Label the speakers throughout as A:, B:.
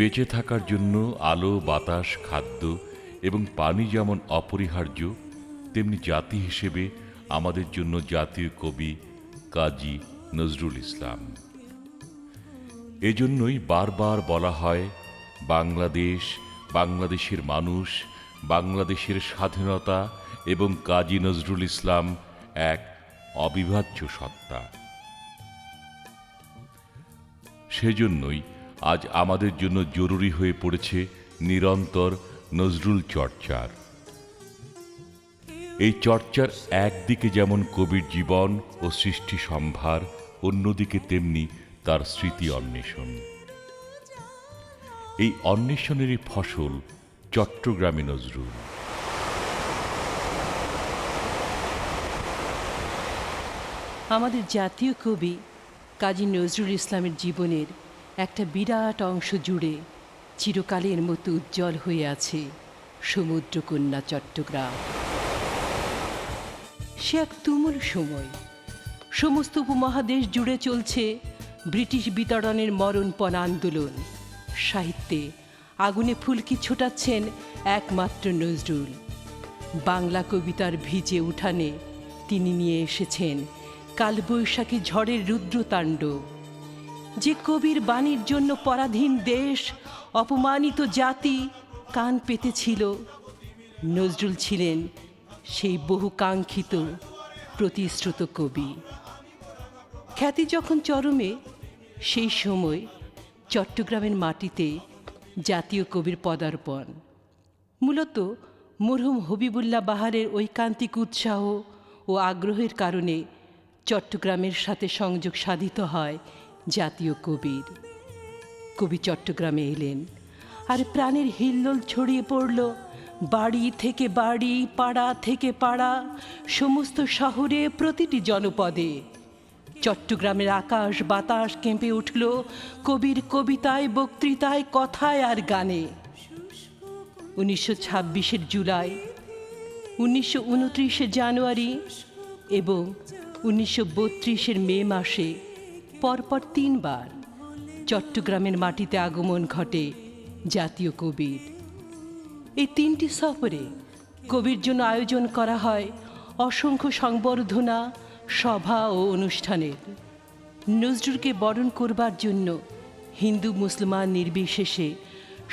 A: বেঁচে থাকার জন্য আলো, বাতাস, খাদ্য এবং পানি যেমন অপরিহার্য, তেমনি জাতি হিসেবে আমাদের জন্য জাতীয় কবি কাজী নজরুল ইসলাম। এজন্যই বারবার বলা হয়, বাংলাদেশ, বাংলাদেশের মানুষ, বাংলাদেশের স্বাধীনতা এবং কাজী নজরুল ইসলাম এক অবিভাজ্য সত্তা। সেজন্যই আজ আমাদের জন্য জরুরি হয়ে পড়েছে নিরন্তর নজরুল চর্চার। এই চর্চার একদিকে যেমন কবির জীবন ও সৃষ্টি সম্ভার, অন্যদিকে তেমনি তার স্মৃতি অন্বেষণ। এই অন্বেষণেরই ফসল চট্টগ্রামে নজরুল।
B: আমাদের জাতীয় কবি কাজী নজরুল ইসলামের জীবনের একটা বিরাট অংশ জুড়ে চিরকালের মতো উজ্জ্বল হয়ে আছে সমুদ্রকন্যা চট্টগ্রাম। সে এক তুমুল সময়। সমস্ত উপমহাদেশ জুড়ে চলছে ব্রিটিশ বিতাড়নের মরণপণ আন্দোলন। সাহিত্যে আগুনে ফুলকি ছোটাচ্ছেন একমাত্র নজরুল। বাংলা কবিতার ভিজে উঠানে তিনি নিয়ে এসেছেন কালবৈশাখী ঝড়ের রুদ্রতাণ্ডব। যে কবির বাণীর জন্য পরাধীন দেশ, অপমানিত জাতি কান পেতেছিল, নজরুল ছিলেন সেই বহুকাঙ্ক্ষিত প্রতিশ্রুত কবি। খ্যাতি যখন চরমে, সেই সময় চট্টগ্রামের মাটিতে জাতীয় কবির পদার্পণ। মূলত মরহুম হবিবুল্লাহ বাহারের ঐকান্তিক উৎসাহ ও আগ্রহের কারণে চট্টগ্রামের সাথে সংযোগ সাধিত হয় জাতীয় কবির। কবি চট্টগ্রামে এলেন, আর প্রাণের হিল্লোল ছড়িয়ে পড়ল বাড়ি থেকে বাড়ি, পাড়া থেকে পাড়া, সমস্ত শহরে, প্রতিটি জনপদে। চট্টগ্রামের আকাশ বাতাস কেঁপে উঠল কবির কবিতায়, বক্তৃতায়, কথায় আর গানে। 1926 জুলাই, 1929 জানুয়ারি এবং 1932 মে মাসে পরপর 3 বার চট্টগ্রামের মাটিতে আগমন ঘটে জাতীয় কবির। এই 3টি সফরে কবির জন্য আয়োজন করা হয় অসংখ্য সংবর্ধনা, সভা ও অনুষ্ঠানের। নজরুলকে বরণ করবার জন্য হিন্দু মুসলমান নির্বিশেষে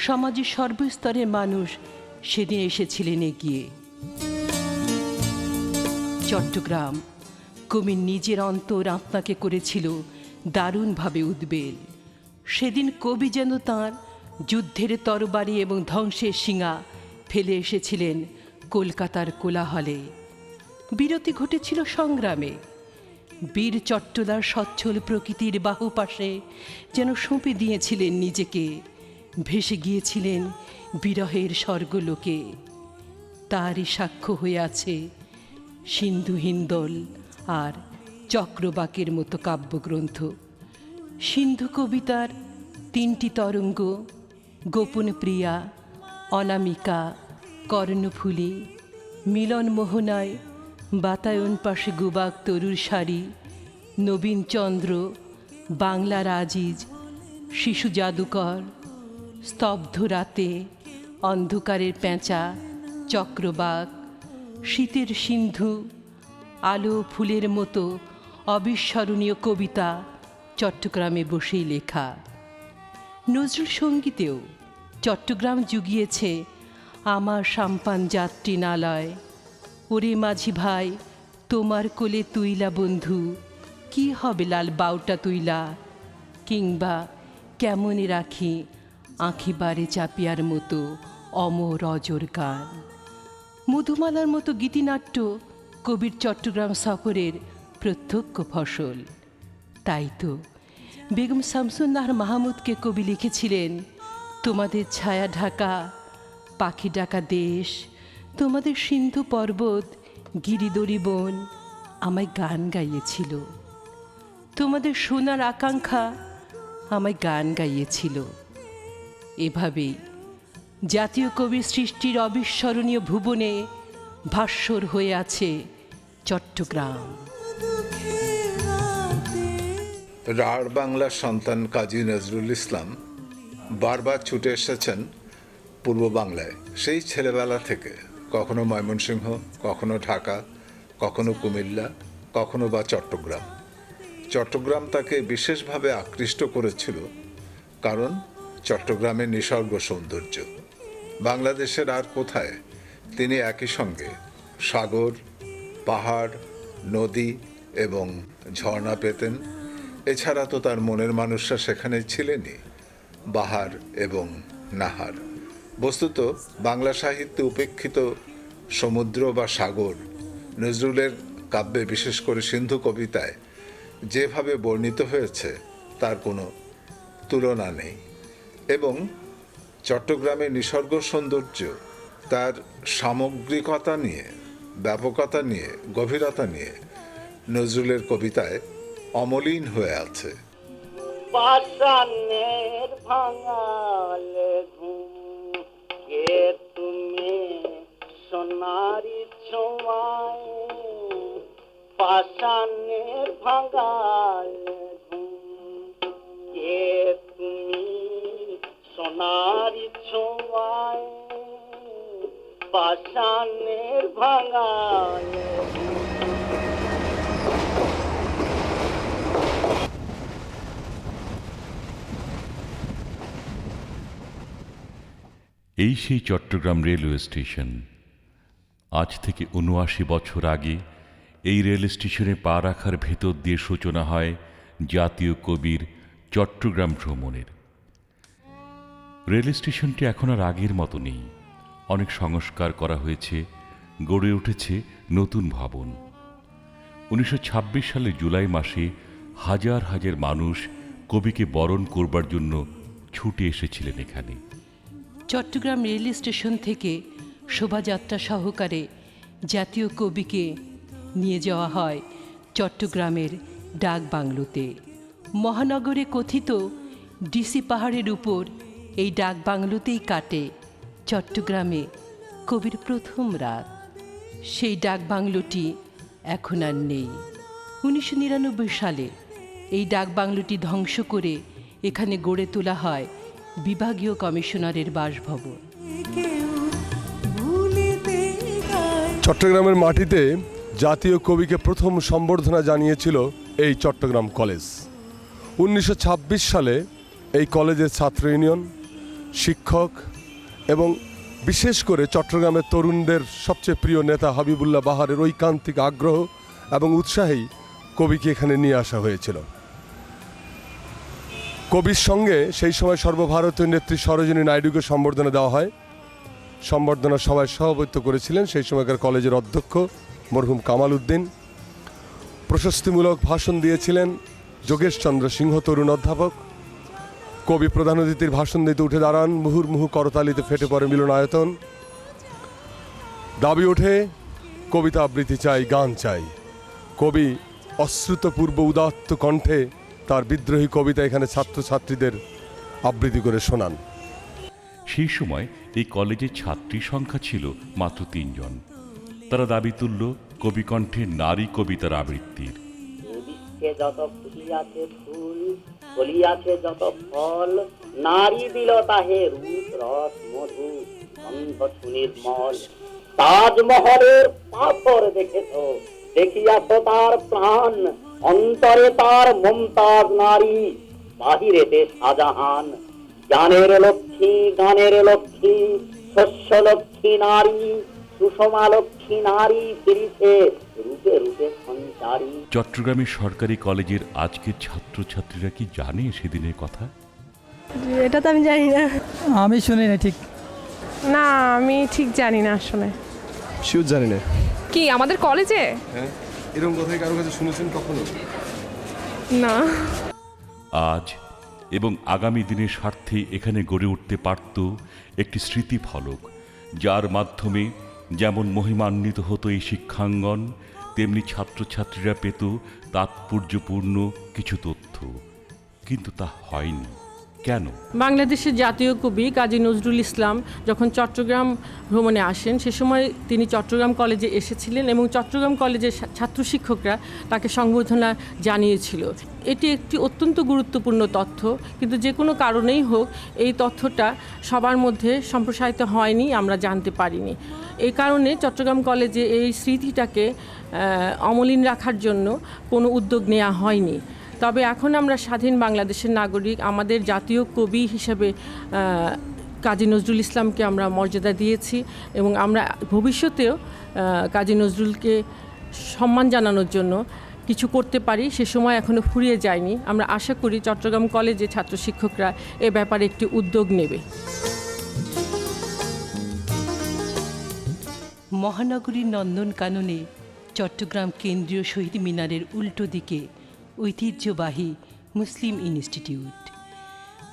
B: সমাজের সর্বস্তরের মানুষ সেদিন এসেছিলেন এগিয়ে। চট্টগ্রাম কবির নিজের অন্তর আত্মাকে করেছিল দারুণভাবে উদ্বেল। সেদিন কবি যেন তাঁর যুদ্ধের তরবারি এবং ধ্বংসের শিঙা ফেলে এসেছিলেন কলকাতার কোলাহলে। বিরতি ঘটেছিল সংগ্রামে। বীর চট্টলার সচ্ছল প্রকৃতির বাহুপাশে যেন সঁপে দিয়েছিলেন নিজেকে, ভেসে গিয়েছিলেন বিরহের স্বর্গলোকে। তারই সাক্ষ্য হয়ে আছে সিন্ধু হিন্দল আর চক্রবাকের মতো কাব্যগ্রন্থ। সিন্ধু কবিতার 3টি তরঙ্গ, গোপন প্রিয়া, অনামিকা, কর্ণফুলী, মিলন মোহনায়, বাতায়ন পাশে গুবাক তরুর শাড়ি, নবীনচন্দ্র, বাংলার আজিজ, শিশু জাদুকর, স্তব্ধ রাতে, অন্ধকারের পেঁচা, চক্রবাক, শীতের সিন্ধু, আলো ফুলের মতো অবিস্মরণীয় কবিতা চট্টগ্রামে বসেই লেখা। নজরুল সঙ্গীতেও চট্টগ্রাম জুগিয়েছে আমার সাম্পান যাত্রী নালয়, ওরে মাঝি ভাই তোমার কোলে তুইলা বন্ধু, কি হবে লাল বাউটা তুইলা, কিংবা কেমনে রাখি আঁখি বারে চাপিয়ার মতো অমর অজর গান। মধুমালার মতো গীতিনাট্য কবির চট্টগ্রাম সফরের প্রত্যক্ষ ফসল। তাই তো বেগম শামসুন্নাহার মাহমুদকে কবি লিখেছিলেন, তোমাদের ছায়া ঢাকা পাখি ডাকা দেশ, তোমাদের সিন্ধু পর্বত গিরিদরি বন আমায় গান গাইয়েছিল, তোমাদের সোনার আকাঙ্ক্ষা আমায় গান গাইয়েছিল। এভাবেই জাতীয় কবির সৃষ্টির অবিস্মরণীয় ভুবনে ভাস্বর হয়ে আছে চট্টগ্রাম।
C: রাঢ় বাংলার সন্তান কাজী নজরুল ইসলাম বারবার ছুটে এসেছেন পূর্ব বাংলায় সেই ছেলেবেলা থেকে, কখনো ময়মনসিংহ, কখনো ঢাকা, কখনো কুমিল্লা, কখনো বা চট্টগ্রাম। চট্টগ্রাম তাকে বিশেষভাবে আকৃষ্ট করেছিল কারণ চট্টগ্রামের নিসর্গ সৌন্দর্য। বাংলাদেশের আর কোথায় তিনি একই সঙ্গে সাগর, পাহাড়, নদী এবং ঝর্ণা পেতেন? এছাড়া তো তার মনের মানুষরা সেখানে ছিলেনই, বাহার এবং নাহার। বস্তুত বাংলা সাহিত্যে উপেক্ষিত সমুদ্র বা সাগর নজরুলের কাব্যে, বিশেষ করে সিন্ধু কবিতায় যেভাবে বর্ণিত হয়েছে তার কোনো তুলনা নেই। এবং চট্টগ্রামের নিসর্গ সৌন্দর্য তার সামগ্রিকতা নিয়ে, ব্যাপকতা নিয়ে, গভীরতা নিয়ে নজরুলের কবিতায় অমলিন হয়ে আছে।
D: পাষাণের ভাঙালে ঘুম কে তুমি সোনারি ছোঁয়ায়, পাষাণের ভাঙালে ঘুম কে তুমি সোনারি ছোঁয়ায়, পাষাণের ভাঙালে
A: এই সেই চট্টগ্রাম রেলওয়ে স্টেশন। আজ থেকে ৭৯ বছর আগে এই রেল স্টেশনে পা রাখার ভেতর দিয়ে সূচনা হয় জাতীয় কবির চট্টগ্রাম ভ্রমণের। রেল স্টেশনটি এখন আর আগের মতো নেই, অনেক সংস্কার করা হয়েছে, গড়ে উঠেছে নতুন ভবন। ১৯২৬ সালে জুলাই মাসে হাজার হাজার মানুষ কবিকে বরণ করবার জন্য ছুটে এসেছিলেন এখানে।
B: চট্টগ্রাম রেল স্টেশন থেকে শোভাযাত্রা সহকারে জাতীয় কবিকে নিয়ে যাওয়া হয় চট্টগ্রামের ডাক বাংলোতে। মহানগরে কথিত ডিসি পাহাড়ের উপর এই ডাক বাংলোতেই কাটে চট্টগ্রামে কবির প্রথম রাত। সেই ডাক বাংলোটি এখন আর নেই। ১৯৯৯ সালে এই ডাক বাংলোটি ধ্বংস করে এখানে গড়ে তোলা হয় বিভাগীয় কমিশনারের বাসভবন।
E: চট্টগ্রামের মাটিতে জাতীয় কবিকে প্রথম সম্বর্ধনা জানিয়েছিল এই চট্টগ্রাম কলেজ। ১৯২৬ সালে এই কলেজের ছাত্র ইউনিয়ন, শিক্ষক এবং বিশেষ করে চট্টগ্রামের তরুণদের সবচেয়ে প্রিয় নেতা হাবিবুল্লাহ বাহারের ঐকান্তিক আগ্রহ এবং উৎসাহেই কবিকে এখানে নিয়ে আসা হয়েছিল। কবির সঙ্গে সেই সময় সর্বভারতীয় নেত্রী সরোজিনী নাইডুকে সম্বর্ধনা দেওয়া হয়। সম্বর্ধনা সভায় সভাপতিত্ব করেছিলেন সেই সময়কার কলেজের অধ্যক্ষ মরহুম কামাল উদ্দিন। প্রশস্তিমূলক ভাষণ দিয়েছিলেন যোগেশ চন্দ্র সিংহ, তরুণ অধ্যাপক। কবি প্রধান অতিথির ভাষণ দিতে উঠে দাঁড়ান, মুহুর্মুহু করতালিতে ফেটে পড়ে মিলনায়তন। দাবি ওঠে, কবিতা আবৃত্তি চাই, গান চাই। কবি অশ্রুতপূর্ব উদাত্ত কণ্ঠে তার বিদ্রোহী কবিতা এখানে ছাত্রছাত্রীদের আবৃত্তি করে শোনান।
A: সেই সময় এই কলেজের ছাত্রী সংখ্যা ছিল মাত্র ৩ জন। তারা দাবি তুলল কবিকণ্ঠে নারী কবিতার আবৃত্তির।
D: বিশ্বে যত ফুলিয়াছে ফুল, ফলিয়াছে যত ফল, নারী দিল তাহে রূপ রস মধু গন্ধ সুনির্মল। তাজমহলের পাথর দেখেছ, দেখিয়াছ তার প্রাণ, অন্তরে তার মমতাজ নারী, বাহিরেতে শাহজাহান। জ্ঞানের লক্ষ্মী, গানের লক্ষ্মী, শস্য লক্ষ্মী নারী, সুষমা লক্ষ্মী নারী, ফিরিছে রূপে রূপে সঞ্চারী।
A: চট্টগ্রামের সরকারি কলেজের আজকের ছাত্রছাত্রীরা কি জানে সেদিনের কথা?
F: এটা তো আমি জানি না।
G: আমি শুনি না ঠিক।
F: না, আমি ঠিক জানি না আসলে।
E: শিওর জানি না।
F: কি আমাদের কলেজে?
E: হ্যাঁ, এরকম কথাই কারো কাছে শুনেছেন কখনো?
F: না।
A: আজ এবং আগামী দিনের স্বার্থে এখানে গড়ে উঠতে পারত একটি স্মৃতিফলক, যার মাধ্যমে যেমন মহিমান্বিত হতো এই শিক্ষাঙ্গন, তেমনি ছাত্রছাত্রীরা পেত তাৎপর্যপূর্ণ কিছু তথ্য। কিন্তু তা হয়নি। কেন?
G: বাংলাদেশের জাতীয় কবি কাজী নজরুল ইসলাম যখন চট্টগ্রাম ভ্রমণে আসেন সে সময় তিনি চট্টগ্রাম কলেজে এসেছিলেন এবং চট্টগ্রাম কলেজের ছাত্র শিক্ষকরা তাকে সংবর্ধনা জানিয়েছিল। এটি একটি অত্যন্ত গুরুত্বপূর্ণ তথ্য, কিন্তু যে কোনো কারণেই হোক এই তথ্যটা সবার মধ্যে সম্প্রসারিত হয়নি, আমরা জানতে পারিনি। এই কারণে চট্টগ্রাম কলেজে এই স্মৃতিটাকে অমলিন রাখার জন্য কোনো উদ্যোগ নেওয়া হয়নি। তবে এখন আমরা স্বাধীন বাংলাদেশের নাগরিক, আমাদের জাতীয় কবি হিসেবে কাজী নজরুল ইসলামকে আমরা মর্যাদা দিয়েছি এবং আমরা ভবিষ্যতেও কাজী নজরুলকে সম্মান জানানোর জন্য কিছু করতে পারি, সে সময় এখনও ফুরিয়ে যায়নি। আমরা আশা করি চট্টগ্রাম কলেজে ছাত্র শিক্ষকরা এ ব্যাপারে একটি উদ্যোগ নেবে।
B: মহানগরীর নন্দনকাননে চট্টগ্রাম কেন্দ্রীয় শহীদ মিনারের উল্টো দিকে ঐতিহ্যবাহী মুসলিম ইনস্টিটিউট।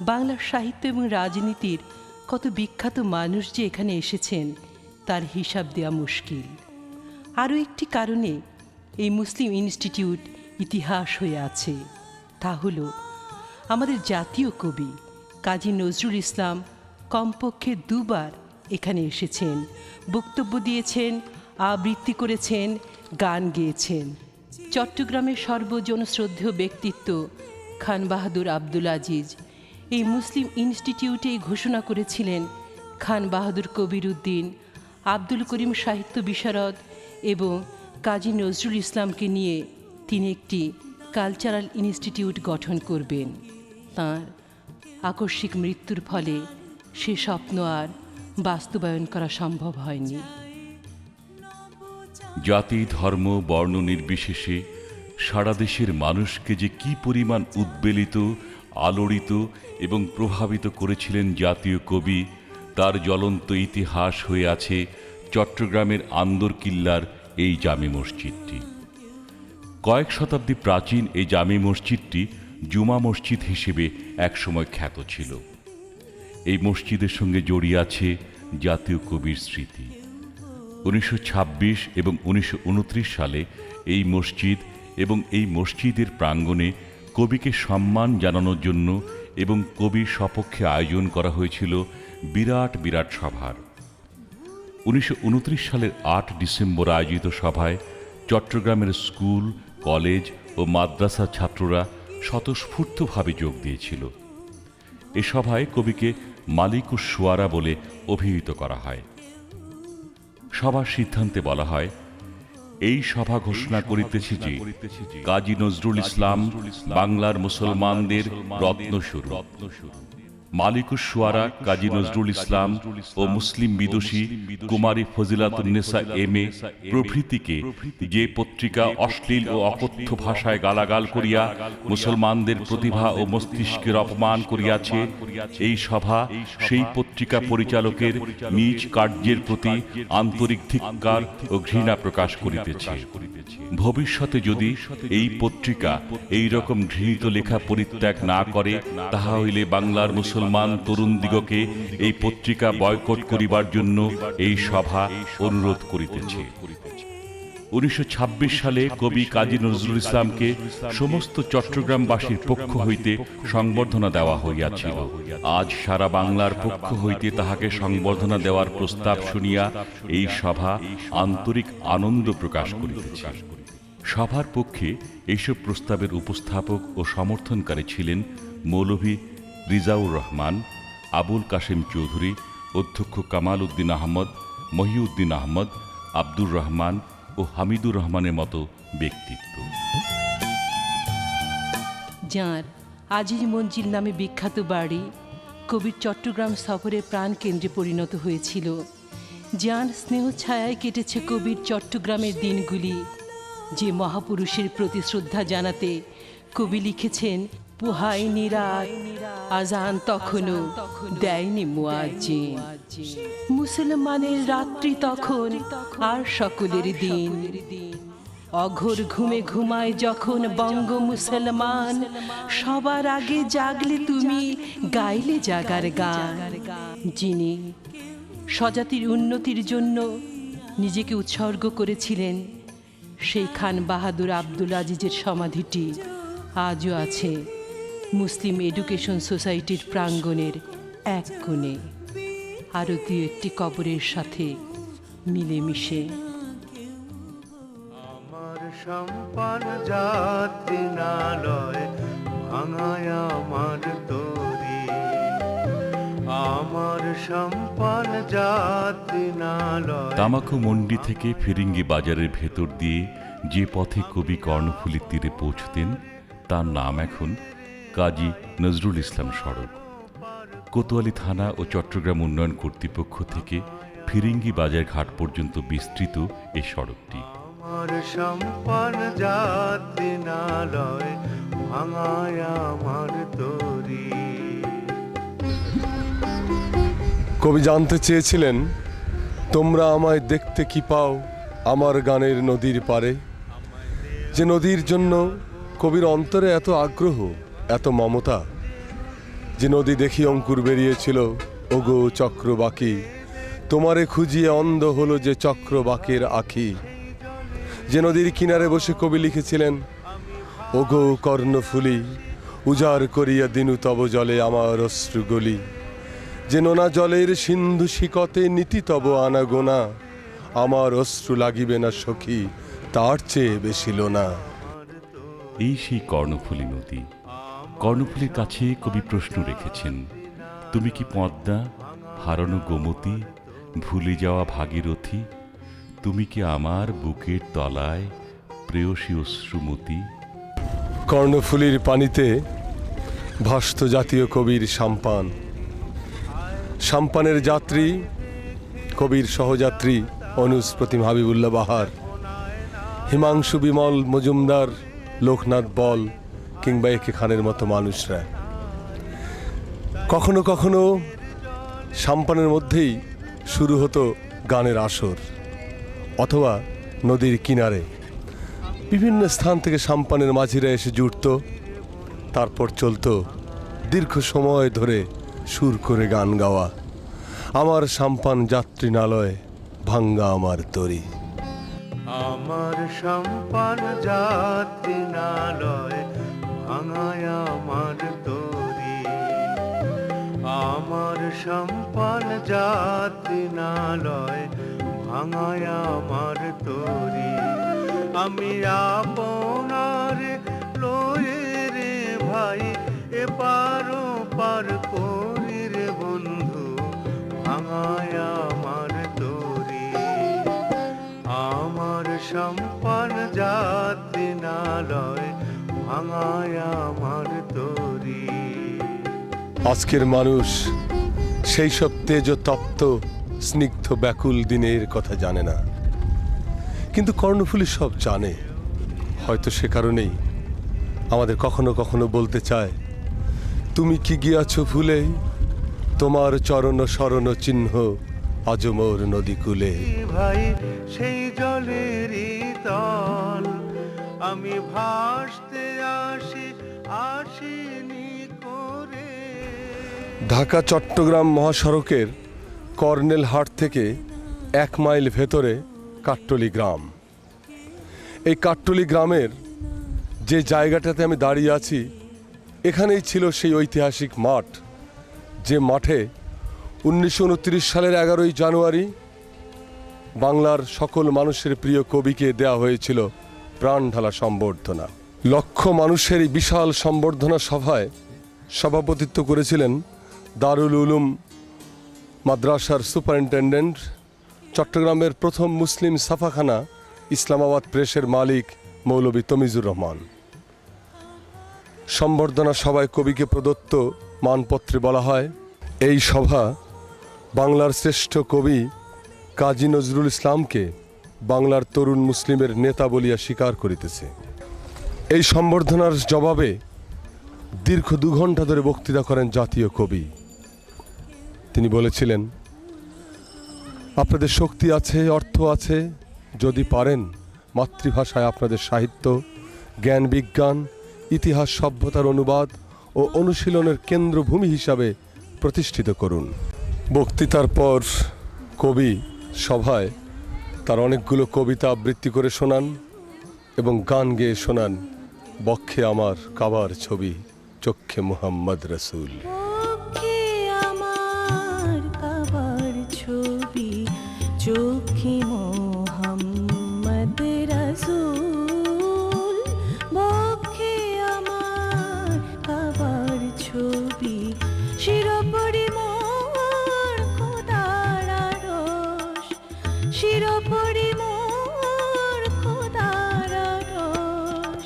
B: বাংলার সাহিত্য এবং রাজনীতির কত বিখ্যাত মানুষ যে এখানে এসেছেন তার হিসাব দেওয়া মুশকিল। আরও একটি কারণে এই মুসলিম ইনস্টিটিউট ইতিহাস হয়ে আছে, তা হলো আমাদের জাতীয় কবি কাজী নজরুল ইসলাম কমপক্ষে দুবার এখানে এসেছেন, বক্তব্য দিয়েছেন, আবৃত্তি করেছেন, গান গেয়েছেন। চট্টগ্রামের সর্বজনশ্রদ্ধেয় ব্যক্তিত্ব খান বাহাদুর আব্দুল আজিজ এই মুসলিম ইনস্টিটিউটেই ঘোষণা করেছিলেন খান বাহাদুর কবির উদ্দিন, আব্দুল করিম সাহিত্য বিশারদ এবং কাজী নজরুল ইসলামকে নিয়ে তিনি একটি কালচারাল ইনস্টিটিউট গঠন করবেন। তাঁর আকস্মিক মৃত্যুর ফলে সে স্বপ্ন আর বাস্তবায়ন করা সম্ভব হয়নি।
A: জাতি, ধর্ম, বর্ণ নির্বিশেষে সারা দেশের মানুষকে যে কি পরিমাণ উদ্বেলিত, আলোড়িত এবং প্রভাবিত করেছিলেন জাতীয় কবি, তার জ্বলন্ত ইতিহাস হয়ে আছে চট্টগ্রামের আন্দরকিল্লার এই জামে মসজিদটি। কয়েক শতাব্দী প্রাচীন এই জামে মসজিদটি জুমা মসজিদ হিসেবে একসময় খ্যাত ছিল। এই মসজিদের সঙ্গে জড়িয়ে আছে জাতীয় কবির স্মৃতি। 1926 এবং 1929 সালে এই মসজিদ এবং এই মসজিদের প্রাঙ্গণে কবিকে সম্মান জানানোর জন্য এবং কবির সপক্ষে আয়োজন করা হয়েছিল বিরাট বিরাট সভার। 1929 সালের 8 ডিসেম্বর আয়োজিত সভায় চট্টগ্রামের স্কুল, কলেজ ও মাদ্রাসা ছাত্ররা স্বতঃস্ফূর্তভাবে যোগ দিয়েছিল। এ সভায় কবিকে মালিকুস শুআরা বলে অভিহিত করা হয়। সভার সিদ্ধান্তে বলা হয়, এই সভা ঘোষণা করিতেছি যে কাজী নজরুল ইসলাম বাংলার মুসলমানদের রত্নস্বরূপ। মালিকুস শুআরা কাজী নজরুল ইসলাম ও মুসলিম বিদুষী কুমারী ফজিলাতুন্নেসা এম.এ. প্রভৃতিকে যে পত্রিকা অশ্লীল ও অকথ্য ভাষায় গালাগাল করিয়া মুসলমানদের প্রতিভা ও মস্তিষ্কের অপমান করিয়াছে, এই সভা সেই পত্রিকা পরিচালকের নিজ কার্যের প্রতি আন্তরিক ধিক্কার ও ঘৃণা প্রকাশ করিতেছে। ভবিষ্যতে যদি এই পত্রিকা এই রকম ঘৃণিত লেখা পরিত্যাগ না করে, তাহা হইলে বাংলার মুসলমান তরুণদিগকে এই পত্রিকা বয়কট করিবার জন্য এই সভা অনুরোধ করিতেছে। 1926 সালে কবি কাজী নজরুল ইসলামকে সমস্ত চট্টগ্রামবাসীর পক্ষ হইতে সংবর্ধনা দেওয়া হইয়াছিল। আজ সারা বাংলার পক্ষ হইতে তাহাকে সংবর্ধনা দেওয়ার প্রস্তাব শুনিয়া এই সভা আন্তরিক আনন্দ প্রকাশ করিতেছে। সভার পক্ষে এইসব প্রস্তাবের উপস্থাপক ও সমর্থনকারী ছিলেন মৌলভী রিজাউর রহমান, আবুল কাশেম চৌধুরী, অধ্যক্ষ কামাল উদ্দিন আহমদ, মহিউদ্দিন আহমদ, আব্দুর রহমান ও হামিদুর রহমানের মতো ব্যক্তিত্ব।
B: যাঁর আজিজ মঞ্জিল নামে বিখ্যাত বাড়ি কবির চট্টগ্রাম সফরের প্রাণকেন্দ্রে পরিণত হয়েছিল। যাঁর স্নেহ ছায়ায় কেটেছে কবির চট্টগ্রামের দিনগুলি। যে মহাপুরুষের প্রতি শ্রদ্ধা জানাতে কবি লিখেছেন, পোহায়নি রাত, আজান তখনও দেয়নি মুয়াজ্জিন। মুসলমানের রাত্রি তখন আর সকলের দিন। অঘোর ঘুমে ঘুমায় যখন বঙ্গ মুসলমান, সবার আগে জাগলে তুমি গাইলে জাগার গান। যিনি স্বজাতির উন্নতির জন্য নিজেকে উৎসর্গ করেছিলেন, সেই খান বাহাদুর আব্দুল আজিজের সমাধিটি আজও আছে মুসলিম এডুকেশন সোসাইটির প্রাঙ্গণের এক কোণে আরও দু একটি কবরের সাথে মিলেমিশে।
H: আমার সম্পান যাত্রী নালয় ভাঙায় আমার তরি, আমার সম্পান যাত্রী নালয়।
A: তামাকু মন্ডি থেকে ফিরিঙ্গি বাজারের ভেতর দিয়ে যে পথে কবি কর্ণফুলীর তীরে পৌঁছতেন তার নাম এখন কাজী নজরুল ইসলাম সড়ক। কোতোয়ালি থানা ও চট্টগ্রাম উন্নয়ন কর্তৃপক্ষ থেকে ফিরিঙ্গি বাজার ঘাট পর্যন্ত বিস্তৃত এই সড়কটি।
H: আমার সম্পান যাত্রী নালয় ভাঙায় আমার তরি।
E: কবি জানতে চেয়েছিলেন, তোমরা আমায় দেখতে কি পাও আমার গানের নদীর পারে। যে নদীর জন্য কবির অন্তরে এত আগ্রহ, এত মমতা, যে নদী দেখি অঙ্কুর বেরিয়েছিল ওগো চক্রবাকি, তোমারে খুঁজিয়ে অন্ধ হলো যে চক্রবাকের আখি। যে নদীর কিনারে বসে কবি লিখেছিলেন, ওগো কর্ণফুলী উজাড় করিয়া দিনু তব জলে আমার অশ্রু গলি। যে নোনা জলের সিন্ধু শিকতে নীতি তব আনাগোনা, আমার অশ্রু লাগিবে না সখী তার চেয়ে বেশি লোনা।
A: এই সেই কর্ণফুলী নদী। কর্ণফুলীর কাছে কবি প্রশ্ন রেখেছেন, তুমি কি পদ্মা, হারানো গোমতী, ভুলে যাওয়া ভাগীরথী? তুমি কি আমার বুকের তলায় প্রেয়সী অশ্রুমতী?
E: কর্ণফুলীর পানিতে ভাসত জাতীয় কবির সাম্পান। সাম্পানের যাত্রী কবির সহযাত্রী অনুজ প্রতিম হাবিবুল্লাহ বাহার, হিমাংশু বিমল মজুমদার, লোকনাথ বল কিংবা একে খানের মতো মানুষরা। কখনো কখনো সাম্পানের মধ্যেই শুরু হতো গানের আসর, অথবা নদীর কিনারে বিভিন্ন স্থান থেকে সাম্পানের মাঝিরা এসে জুটত। তারপর চলতো দীর্ঘ সময় ধরে সুর করে গান গাওয়া, আমার সাম্পান যাত্রী নালয় ভাঙ্গা আমার তরি।
H: আমার সম্পান যাত্রী নালয় ভাঙায় আমার তরি, আমার সম্পান যাত্রী নালয় ভাঙায় আমার তরি। আমি আপনার লয়ে রে ভাই এপারো পার করি রে বন্ধু, ভাঙায় আমার তরি। আমার সম্পান যাত্রী নালয় ভাঙায় আমার তরি।
E: আজকের মানুষ সেই সব তেজ তপ্ত স্নিগ্ধ ব্যাকুল দিনের কথা জানে না, কিন্তু কর্ণফুলী সব জানে। হয়তো সে কারণেই আমাদের কখনো কখনো বলতে চায়, তুমি কি গিয়াছ ভুলে তোমার চরণ শরণ চিহ্ন আজ মোর নদী কূলে।
H: ভাই সেই জলেরই তল আমি ভাসতে আসি আসিনি করে।
E: ঢাকা চট্টগ্রাম মহাসড়কের কর্নেল হাট থেকে 1 মাইল ভেতরে কাট্টলি গ্রাম। এই কাট্টলি গ্রামের যে জায়গাটাতে আমি দাঁড়িয়ে আছি, এখানেই ছিল সেই ঐতিহাসিক মাঠ, যে মাঠে 1929 সালের 11ই জানুয়ারি বাংলার সকল মানুষের প্রিয় কবিকে দেয়া হয়েছিল প্রাণঢালা সম্বর্ধনা। লক্ষ মানুষের এই বিশাল সম্বর্ধনা সভায় সভাপতিত্ব করেছিলেন দারুল উলুম মাদ্রাসার সুপারিনটেন্ডেন্ট, চট্টগ্রামের প্রথম মুসলিম ছাপাখানা ইসলামাবাদ প্রেসের মালিক মৌলভী তমিজুর রহমান। সম্বর্ধনা সভায় কবিকে প্রদত্ত মানপত্রে বলা হয়, এই সভা বাংলার শ্রেষ্ঠ কবি কাজী নজরুল ইসলামকে বাংলার তরুণ মুসলিমের নেতা বলিয়া স্বীকার করিতেছে। এই সম্বর্ধনার জবাবে দীর্ঘ 2 ঘন্টা ধরে বক্তৃতা করেন জাতীয় কবি। তিনি বলেছিলেন, আপনাদের শক্তি আছে, অর্থ আছে, যদি পারেন মাতৃভাষায় আপনাদের সাহিত্য, জ্ঞান, বিজ্ঞান, ইতিহাস, সভ্যতার অনুবাদ ও অনুশীলনের কেন্দ্রভূমি হিসাবে প্রতিষ্ঠিত করুন। বক্তৃতার পর কবি সভায় তার অনেকগুলো কবিতা আবৃত্তি করে শোনান এবং গান গেয়ে শোনান, বক্ষে আমার কাবার ছবি, চক্ষে মুহাম্মদ রসুল।
I: চোখে আমার কাবার ছবি, চোখে মোহাম্মদ রাসূল। বক্ষে আমার কাবার ছবি, শিরোপরি মোর খোদার আরশ, শিরোপরি মোর খোদার আরশ।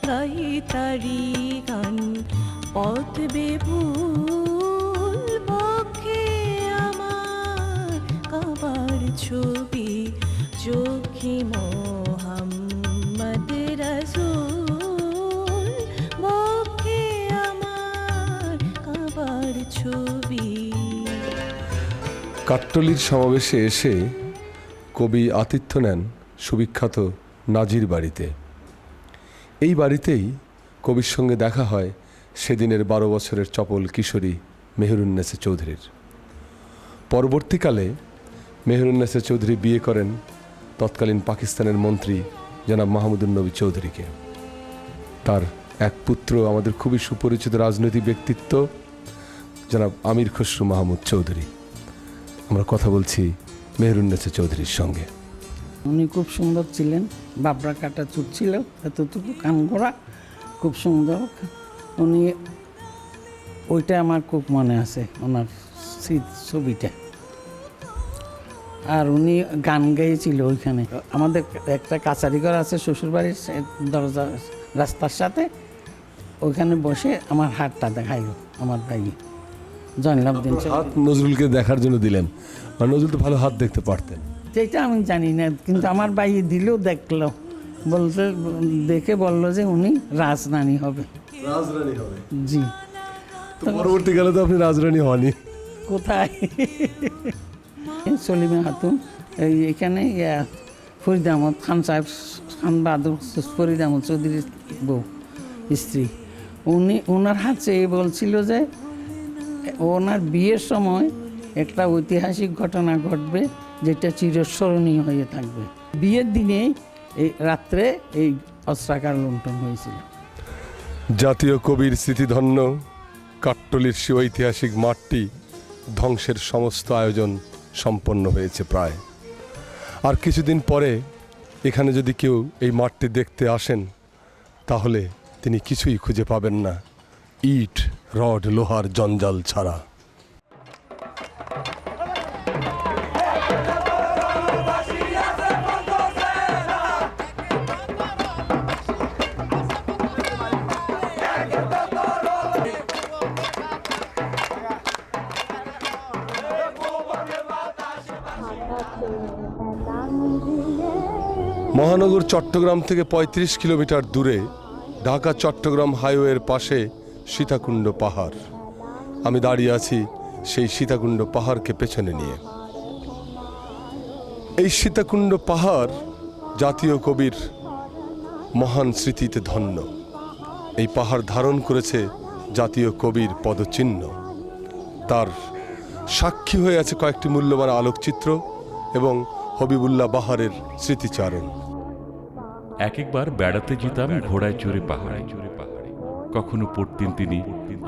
I: গাই তারি গান পথ বেভুল, বক্ষে আমার কাবার ছবি, চোখে মোহাম্মদ রাসূল। বক্ষে আমার কাবার ছবি।
E: কাট্টলির সমাবেশে এসে কবি আতিথ্য নেন সুবিখ্যাত নাজির বাড়িতে। এই বাড়িতেই কবির সঙ্গে দেখা হয় সেদিনের 12 বছরের চপল কিশোরী মেহেরুন্নেসা চৌধুরীর। পরবর্তীকালে মেহেরুন্নেসা চৌধুরী বিয়ে করেন তৎকালীন পাকিস্তানের মন্ত্রী জনাব মাহমুদুন নবী চৌধুরীকে। তার এক পুত্র আমাদের খুবই সুপরিচিত রাজনৈতিক ব্যক্তিত্ব জনাব আমির খসরু মাহমুদ চৌধুরী। আমরা কথা বলছি মেহেরুন্নেসা চৌধুরীর সঙ্গে।
J: উনি খুব সুন্দর ছিলেন, বাবরা কাটা চুট ছিল, এতটুকু কান করা, খুব সুন্দর। উনি, ওইটা আমার খুব মনে আছে, ওনার ছবিটা। আর উনি গান গাইছিল ওইখানে। আমাদের একটা কাছারি ঘর আছে শ্বশুরবাড়ির দরজা রাস্তার সাথে, ওইখানে বসে আমার হাতটা দেখাইল আমার ভাই জয়নালাবদিন।
E: হাত নজরুলকে দেখার জন্য দিলেন, আর নজরুল তো ভালো হাত দেখতে পারতেন।
J: যেটা আমি জানি না, কিন্তু আমার ভাই দিলেও দেখলো, বলতে দেখে বললো যে উনি রাজরানী হবে।
E: রাজরানী হবে?
J: জি।
E: পরবর্তীকালে তো আপনি রাজরানী হনই।
J: কোথায়? সলিমা খাতুন এখানে ফরিদ আহমদ খান সাহেব, খান বাহাদুর ফরিদ আহমদ চৌধুরীর বউ, স্ত্রী। ওনার হাত চেয়ে বলছিল যে ওনার বিয়ের সময় একটা ঐতিহাসিক ঘটনা ঘটবে যেটা চিরস্মরণীয় হয়ে থাকবে। বিয়ের দিনে এই রাত্রে এই অস্ত্রাকার লুণ্ঠন হয়েছিল।
E: জাতীয় কবির স্মৃতিধন্য কাট্টলির সে ঐতিহাসিক মাঠটি ধ্বংসের সমস্ত আয়োজন সম্পন্ন হয়েছে প্রায়। আর কিছুদিন পরে এখানে যদি কেউ এই মাঠটি দেখতে আসেন তাহলে তিনি কিছুই খুঁজে পাবেন না, ইট, রড, লোহার জঞ্জাল ছাড়া। মহানগর চট্টগ্রাম থেকে 35 কিলোমিটার দূরে ঢাকা চট্টগ্রাম হাইওয়ের পাশে সীতাকুণ্ড পাহাড়। আমি দাঁড়িয়ে আছি সেই সীতাকুণ্ড পাহাড়কে পেছনে নিয়ে। এই সীতাকুণ্ড পাহাড় জাতীয় কবির মহান স্মৃতিতে ধন্য। এই পাহাড় ধারণ করেছে জাতীয় কবির পদচিহ্ন। তার সাক্ষী হয়ে আছে কয়েকটি মূল্যবান আলোকচিত্র এবং হবিবুল্লাহ বাহারের স্মৃতিচারণ।
A: একবার বেড়াতে যেতাম ঘোড়ায় চড়ে পাহাড়ে। কখনো পড়তেন তিনি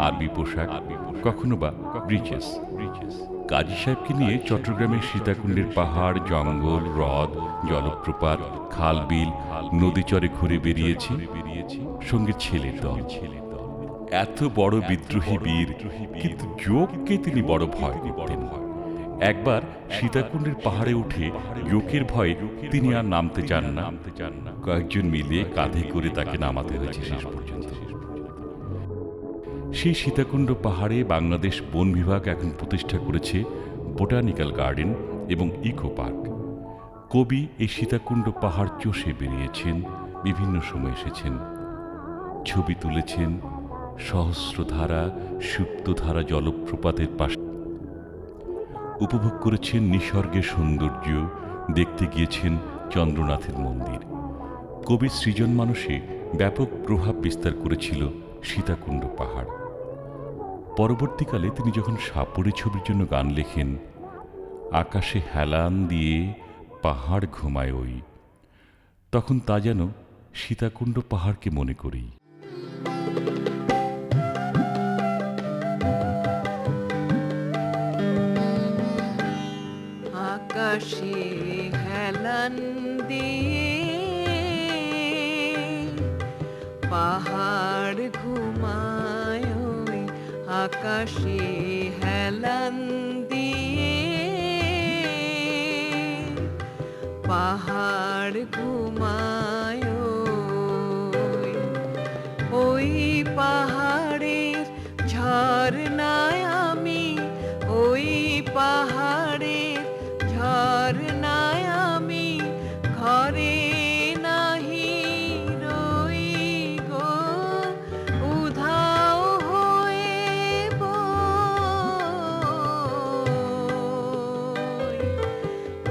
A: আরবি পোশাক, কখনো বা ব্রিচেস। কাজী সাহেবকে নিয়ে চট্টগ্রামের সীতাকুণ্ডের পাহাড়, জঙ্গল, হ্রদ, জলপ্রপাত, খাল, বিল, নদী চরে ঘুরে বেরিয়েছি, সঙ্গে ছেলের দল। এত বড় বিদ্রোহী বীর, কিন্তু যোগকে তিনি বড় ভয় করতেন। একবার সীতাকুণ্ডের পাহাড়ে উঠে যোগের ভয়ে তিনি আর নামতে চান না। কয়েকজন মিলে কাঁধে করে তাকে নামাতে হয়েছে শেষ পর্যন্ত। সেই সীতাকুণ্ড পাহাড়ে বাংলাদেশ বন বিভাগ এখন প্রতিষ্ঠা করেছে বোটানিক্যাল গার্ডেন এবং ইকো পার্ক। কবি এই সীতাকুণ্ড পাহাড় চষে বেরিয়েছেন, বিভিন্ন সময় এসেছেন, ছবি তুলেছেন সহস্রধারা, সুপ্তধারা জলপ্রপাতের পাশে, উপভোগ করেছেন নিসর্গের সৌন্দর্য, দেখতে গিয়েছেন চন্দ্রনাথের মন্দির। কবির সৃজন মানুষে ব্যাপক প্রভাব বিস্তার করেছিল সীতাকুণ্ড পাহাড়। পরবর্তীকালে তিনি যখন সাপুড়ে ছবির জন্য গান লেখেন, আকাশে হেলান দিয়ে পাহাড় ঘুমায় ওই, তখন তা যেন সীতাকুণ্ড পাহাড়কে মনে করেই।
I: আকাশে হেলান দিয়ে পাহাড় ঘুমায় ওই আকাশে হেলান দিয়ে পাহাড় ঘুমায় ওই পাহাড়ের ঝর্ণায় আমি ওই পাহাড়ের ঝর্ণায় আমি ঘরে নাহি রই গো উধাও হয়ে বই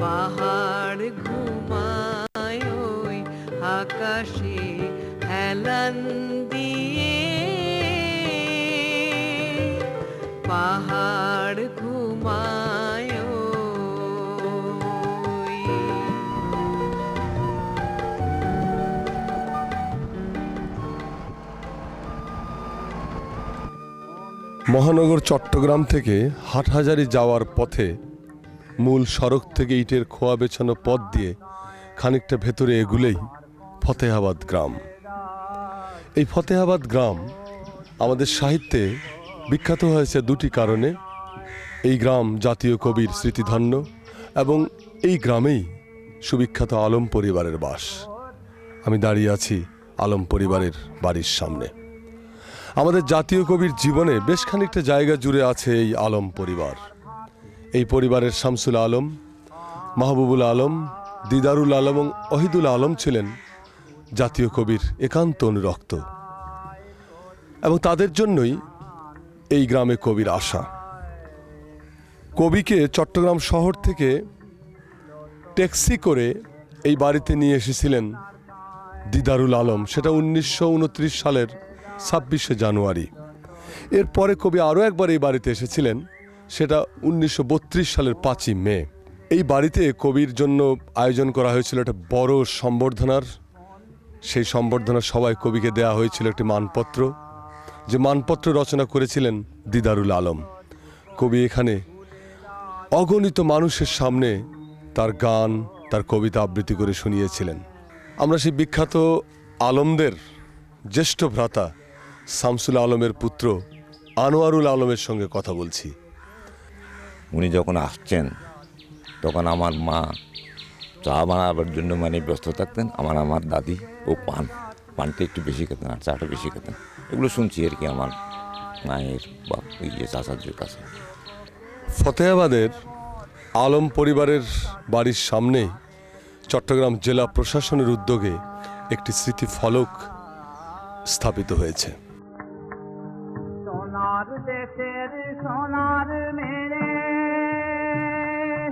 I: পাহাড় ঘুমায় ওই আকাশে হেলান দিয়ে পাহাড় ঘুমায়
E: মহানগর চট্টগ্রাম থেকে হাটহাজারী যাওয়ার পথে মূল সড়ক থেকে ইটের খোয়া বেছানো পথ দিয়ে খানিকটা ভেতরে এগুলেই ফতেহাবাদ গ্রাম। এই ফতেহাবাদ গ্রাম আমাদের সাহিত্যে বিখ্যাত হয়েছে দুটি কারণে। এই গ্রাম জাতীয় কবির স্মৃতিধন্য এবং এই গ্রামেই সুবিখ্যাত আলম পরিবারের বাস। আমি দাঁড়িয়ে আছি আলম পরিবারের বাড়ির সামনে। আমাদের জাতীয় কবির জীবনে বেশ খানিকটা জায়গা জুড়ে আছে এই আলম পরিবার। এই পরিবারের শামসুল আলম, মাহবুবুল আলম, দিদারুল আলম এবং অহিদুল আলম ছিলেন জাতীয় কবির একান্ত অনুরক্ত এবং তাদের জন্যই এই গ্রামে কবির আসা। কবিকে চট্টগ্রাম শহর থেকে ট্যাক্সি করে এই বাড়িতে নিয়ে এসেছিলেন দিদারুল আলম, সেটা 1929 সালের 26শে জানুয়ারি। এরপরে কবি আরও একবার এই বাড়িতে এসেছিলেন, সেটা 1932 সালের 5ই মে। এই বাড়িতে কবির জন্য আয়োজন করা হয়েছিল একটা বড় সম্বর্ধনার। সেই সম্বর্ধনার সবাই কবিকে দেয়া হয়েছিল একটি মানপত্র, যে মানপত্র রচনা করেছিলেন দিদারুল আলম। কবি এখানে অগণিত মানুষের সামনে তার গান, তার কবিতা আবৃত্তি করে শুনিয়েছিলেন। আমরা সেই বিখ্যাত আলমদের জ্যেষ্ঠ ভ্রাতা শামসুল আলমের পুত্র আনোয়ারুল আলমের সঙ্গে কথা বলছি।
K: উনি যখন আসছেন তখন আমার মা চা বানাবার জন্য ব্যস্ত থাকতেন। আমার দাদি ও পানটা একটু বেশি খেতেন আর চাটা বেশি খেতেন। এগুলো শুনছি আর কি আমার মায়ের বা চাচাদের কাছে।
E: ফতেহাবাদের আলম পরিবারের বাড়ির সামনেই চট্টগ্রাম জেলা প্রশাসনের উদ্যোগে একটি স্মৃতি ফলক স্থাপিত হয়েছে।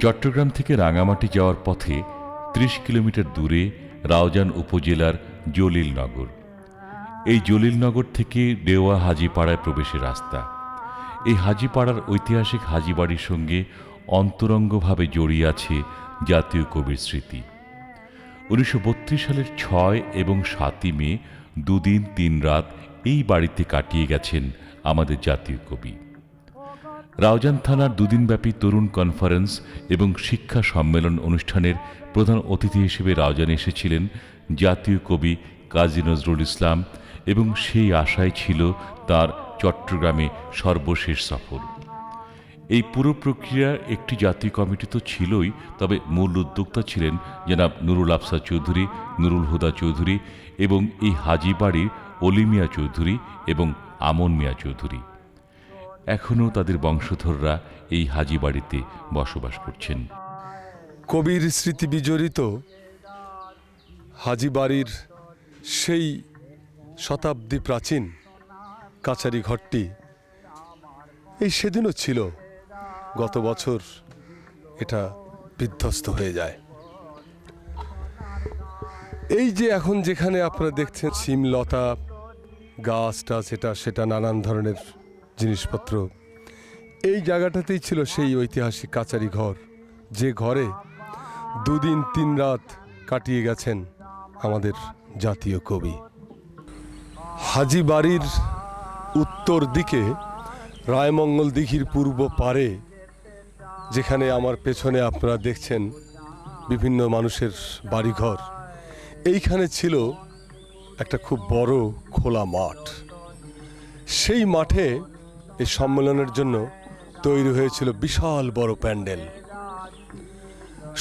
A: চট্টগ্রাম থেকে রাঙামাটি যাওয়ার পথে 30 কিলোমিটার দূরে রাউজান উপজেলার জলিলনগর। এই জলিলনগর থেকে দেওয়া হাজিপাড়ায় প্রবেশের রাস্তা। এই হাজিপাড়ার ঐতিহাসিক হাজিবাড়ির সঙ্গে অন্তরঙ্গভাবে জড়িয়ে আছে জাতীয় কবির স্মৃতি। 1932 সালের 6 এবং 7ই মে 2 দিন 3 রাত এই বাড়িতে কাটিয়ে গেছেন আমাদের জাতীয় কবি। রাউজান থানার 2 দিনব্যাপী তরুণ কনফারেন্স এবং শিক্ষা সম্মেলন অনুষ্ঠানের প্রধান অতিথি হিসেবে রাউজানে এসেছিলেন জাতীয় কবি কাজী নজরুল ইসলাম এবং সেই আশায় ছিল তার চট্টগ্রামে সর্বশেষ সফর। এই পুরো প্রক্রিয়ার একটি জাতীয় কমিটি তো ছিলই, তবে মূল উদ্যোক্তা ছিলেন জনাব নুরুল আফসার চৌধুরী, নুরুল হুদা চৌধুরী এবং এই হাজিবাড়ির অলি মিয়া চৌধুরী এবং আমন মিয়া চৌধুরী। এখনও তাদের বংশধররা এই হাজিবাড়িতে বসবাস করছেন।
E: কবির স্মৃতি বিজড়িত হাজিবাড়ির সেই শতাব্দী প্রাচীন কাছারি ঘরটি এই সেদিনও ছিল। গত বছর এটা বিধ্বস্ত হয়ে যায়। এই যে এখন যেখানে আপনারা দেখছেন শিমলতা গাছ টাছ, সেটা নানান ধরনের জিনিসপত্র, এই জায়গাটাতেই ছিল সেই ঐতিহাসিক কাছারি ঘর, যে ঘরে 2 দিন 3 রাত কাটিয়ে গেছেন আমাদের জাতীয় কবি। হাজিবাড়ির উত্তর দিকে রায়মঙ্গল দিঘির পূর্ব পারে যেখানে আমার পেছনে আপনারা দেখছেন বিভিন্ন মানুষের বাড়িঘর, এইখানে ছিল একটা খুব বড় খোলা মাঠ। সেই মাঠে এই সম্মেলনের জন্য তৈরি হয়েছিল বিশাল বড় প্যান্ডেল।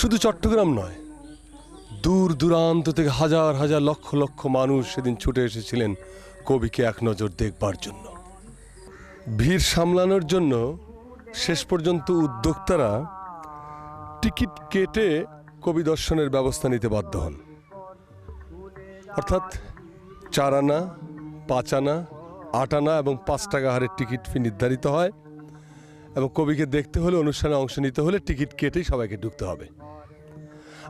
E: শুধু চট্টগ্রাম নয়, দূর দূরান্ত থেকে হাজার হাজার লক্ষ লক্ষ মানুষ সেদিন ছুটে এসেছিলেন কবিকে এক নজর দেখবার জন্য। ভিড় সামলানোর জন্য শেষ পর্যন্ত উদ্যোক্তারা টিকিট কেটে কবি দর্শনের ব্যবস্থা নিতে বাধ্য হন। অর্থাৎ 4 আনা, 5 আনা, 8 আনা এবং 5 টাকা হারের টিকিট ফি নির্ধারিত হয় এবং কবিকে দেখতে হলে, অনুষ্ঠানে অংশ নিতে হলে টিকিট কেটেই সবাইকে ঢুকতে হবে।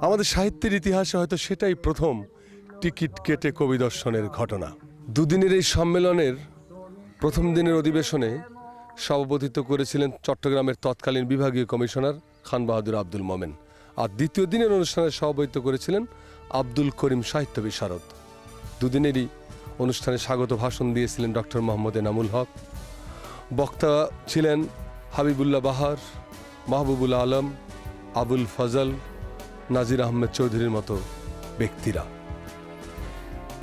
E: আমাদের সাহিত্যের ইতিহাসে হয়তো সেটাই প্রথম টিকিট কেটে কবি দর্শনের ঘটনা। দুদিনের এই সম্মেলনের প্রথম দিনের অধিবেশনে সভাপতিত্ব করেছিলেন চট্টগ্রামের তৎকালীন বিভাগীয় কমিশনার খান বাহাদুর আব্দুল মোমেন, আর দ্বিতীয় দিনের অনুষ্ঠানে সভাপতিত্ব করেছিলেন আব্দুল করিম সাহিত্য বিশারদ। দুদিনেরই অনুষ্ঠানে স্বাগত ভাষণ দিয়েছিলেন ডক্টর মোহাম্মদ এনামুল হক। বক্তা ছিলেন হাবিবুল্লাহ বাহার, মাহবুবুল আলম, আবুল ফজল, নাজির আহমেদ চৌধুরীর মতো ব্যক্তিরা।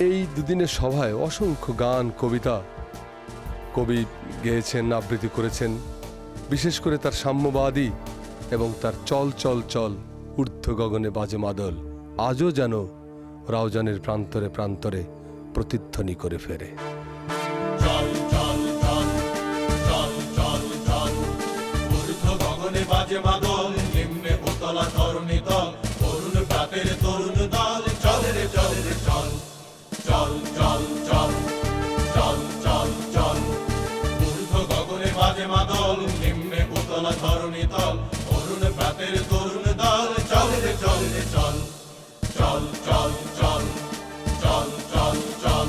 E: এই দুদিনের সভায় অসংখ্য গান, কবিতা কবি গেয়েছেন, আবৃত্তি করেছেন। বিশেষ করে তার সাম্যবাদী এবং তার চল চল চল ঊর্ধ্ব গগনে বাজে মাদল আজও যেন রাউজানের প্রান্তরে প্রান্তরে প্রতিধ্বনি করে ফেরে।
L: চল চল চল চল চল চল ঊর্ধ্ব গগনে বাজে মাদল, নিম্নে ভূতলা ধরণী তল, তরুণ প্রাতের তরুণ দল, চল রে চল রে চল চল চল চল চল চল চল ঊর্ধ্ব গগনে বাজে মাদল, নিম্নে ভূতলা ধরণী তল, তরুণ প্রাতের তরুণ দল, চল রে চল রে চল চল চল চল চল চল চল।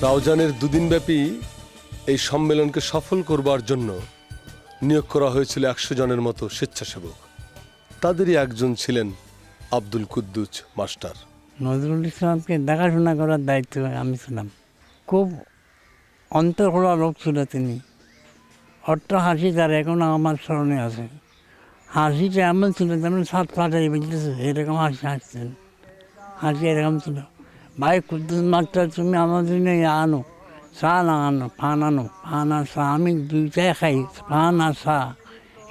E: রাউজানের দুদিনব্যাপী এই সম্মেলনকে সফল করবার জন্য নিয়োগ করা হয়েছিল 100 জনের মতো স্বেচ্ছাসেবক। তাদেরই একজন ছিলেন আব্দুল কুদ্দুস মাস্টার।
J: নজরুল ইসলামকে দেখাশোনা করার দায়িত্ব আমি ছিলাম। খুব অন্তঃখোলা লোক ছিল তিনি। অট্ট হাসি তার এখনও আমার স্মরণে আছে। হাসিটা এমন ছিল যেমন সাত ফাটাই বেঁচেছে, এরকম হাসি হাসতেন। হাসি এরকম ছিল, ভাই কুদ্দুস মাস্টার তুমি আমার জন্য আনো, চা না আনো, পান আনো, পান আর চা। আমি দুইটাই খাই, পান আর চা,